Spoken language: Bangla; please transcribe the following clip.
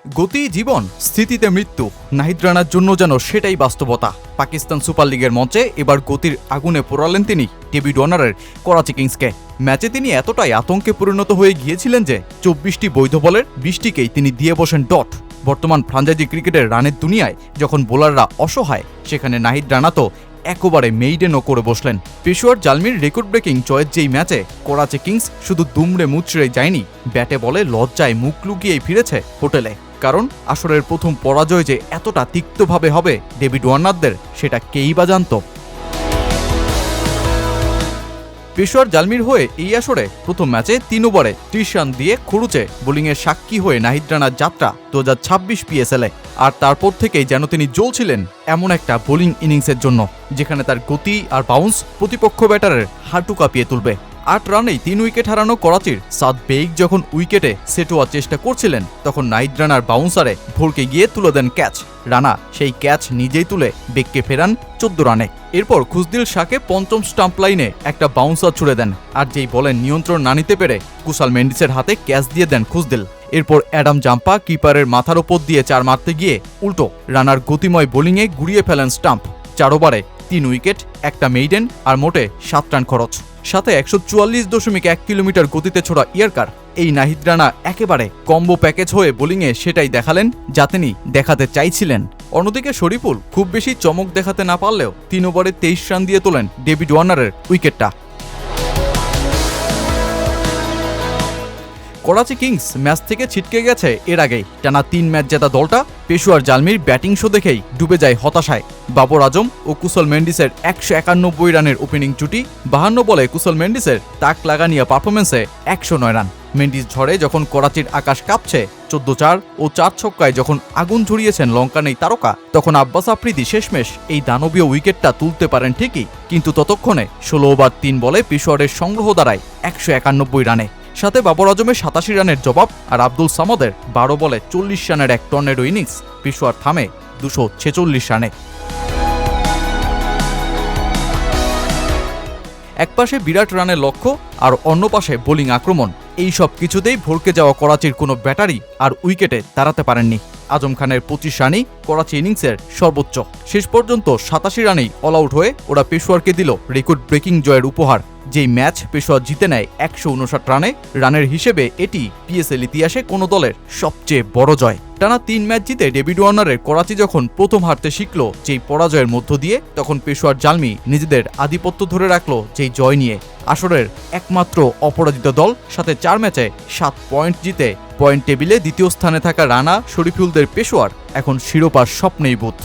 গতি জীবন, স্থিতিতে মৃত্যু। নাহিদ রানার জন্য যেন সেটাই বাস্তবতা। পাকিস্তান সুপার লিগের মঞ্চে এবার গতির আগুনে পোড়ালেন তিনি ডেভিড ওয়ার্নারের করাচি কিংসকে। ম্যাচে তিনি এতটাই আতঙ্কে পরিণত হয়ে গিয়েছিলেন যে ২৪টি বৈধ বলের ২০টিকেই তিনি দিয়ে বসেন ডট। বর্তমান ফ্রাঞ্চাইজি ক্রিকেটের রানের দুনিয়ায় যখন বোলাররা অসহায়, সেখানে নাহিদ রানা তো একেবারে মেইডেনও করে বসলেন। পেশোয়ার জালমির রেকর্ড ব্রেকিং জয়ের যেই ম্যাচে করাচি কিংস শুধু দুমড়ে মুচড়ে যায়নি, ব্যাটে বলে লজ্জায় মুখ লুকিয়েই ফিরেছে হোটেলে। কারণ আসরের প্রথম পরাজয় যে এতটা তিক্তভাবে হবে ডেভিড ওয়ার্নারদের, সেটা কেই বা জানত। পেশোয়ার জালমির হয়ে এই আসরে প্রথম ম্যাচে ৩ ওভারে ৩০ রান দিয়ে খরুচে বোলিংয়ের সাক্ষী হয়ে নাহিদ রানার যাত্রা ২০২৬ পিএসএলে। আর তারপর থেকেই যেন তিনি জ্বলছিলেন এমন একটা বোলিং ইনিংসের জন্য, যেখানে তার গতি আর বাউন্স প্রতিপক্ষ ব্যাটারের হাঁটু কাঁপিয়ে তুলবে। ৮ রানেই ৩ উইকেট হারানো করাচির সাদ বেইগ যখন উইকেটে সেট হওয়ার চেষ্টা করছিলেন, তখন নাহিদ রানার বাউন্সারে ভরকে গিয়ে তুলে দেন ক্যাচ। রানা সেই ক্যাচ নিজেই তুলে বেগকে ফেরান ১৪ রানে। এরপর খুসদিল শাকে পঞ্চম স্টাম্প লাইনে একটা বাউন্সার ছুড়ে দেন, আর যেই বলের নিয়ন্ত্রণ না নিতে পেরে কুশাল মেন্ডিসের হাতে ক্যাচ দিয়ে দেন খুসদিল। এরপর অ্যাডাম জাম্পা কিপারের মাথার ওপর দিয়ে ৪ মারতে গিয়ে উল্টো রানার গতিময় বোলিংয়ে গুড়িয়ে ফেলেন স্টাম্প। ৪ ওভারে ৩ উইকেট, একটা মেইডেন আর মোটে ৭ রান খরচ, সাথে ১৪৪.১ কিলোমিটার গতিতে ছোড়া ইয়ার্কার। এই নাহিদ রানা একেবারে কম্বো প্যাকেজ হয়ে বোলিংয়ে সেটাই দেখালেন যা তিনি দেখাতে চাইছিলেন। অন্যদিকে শরীফুল খুব বেশি চমক দেখাতে না পারলেও ৩ ওভারে ২৩ রান দিয়ে তোলেন ডেভিড ওয়ার্নারের উইকেটটা। করাচি কিংস ম্যাচ থেকে ছিটকে গেছে এর আগেই। টানা ৩ ম্যাচ জেতা দলটা পেশোয়ার জালমির ব্যাটিং শো দেখেই ডুবে যায় হতাশায়। বাবর আজম ও কুশল মেন্ডিসের ১৯১ রানের ওপেনিং জুটি, ৫২ বলে কুশল মেন্ডিসের তাক লাগানিয়া পারফরমেন্সে ১০৯ রান। মেন্ডিস ঝড়ে যখন করাচির আকাশ কাঁপছে, ১৪-৪ ও ৪ ছক্কায় যখন আগুন ঝরিয়েছেন লঙ্কানের তারকা, তখন আব্বাস আফ্রিদি শেষমেশ এই দানবীয় উইকেটটা তুলতে পারেন ঠিকই, কিন্তু ততক্ষণে ১৬ ওভার ৩ বলে পেশোয়ারের সংগ্রহ দাঁড়ায় ১৯১ রানে। সাথে বাবর আজমের ৮৭ রানের জবাব আর আব্দুল সামাদের ১২ বলে ৪০ রানের এক টর্নেডো ইনিংস পেশোয়ার থামে ২৪৬ রানে। একপাশে বিরাট রানের লক্ষ্য আর অন্য পাশে বোলিং আক্রমণ, এই সব কিছুতেই ভরকে যাওয়া করাচির কোনো ব্যাটারি আর উইকেটে দাঁড়াতে পারেননি। আজম খানের ২৫ রানই করাচি ইনিংসের সর্বোচ্চ। শেষ পর্যন্ত ৮৭ রানেই অল আউট হয়ে ওরা পেশোয়ারকে দিল রেকর্ড ব্রেকিং জয়ের উপহার। যেই ম্যাচ পেশোয়ার জিতে নেয় ১৫৯ রানে, রানের হিসেবে এটি পিএসএল ইতিহাসে কোনো দলের সবচেয়ে বড় জয়। টানা ৩ ম্যাচ জিতে ডেভিড ওয়ার্নারের করাচি যখন প্রথম হারতে শিখল যেই পরাজয়ের মধ্য দিয়ে, তখন পেশোয়ার জালমি নিজেদের আধিপত্য ধরে রাখল যেই জয় নিয়ে। আসরের একমাত্র অপরাজিত দল, সাথে ৪ ম্যাচে ৭ পয়েন্ট জিতে পয়েন্ট টেবিলে দ্বিতীয় স্থানে থাকা রানা শরীফুলদের পেশোয়ার এখন শিরোপার স্বপ্নেই বুঁদ।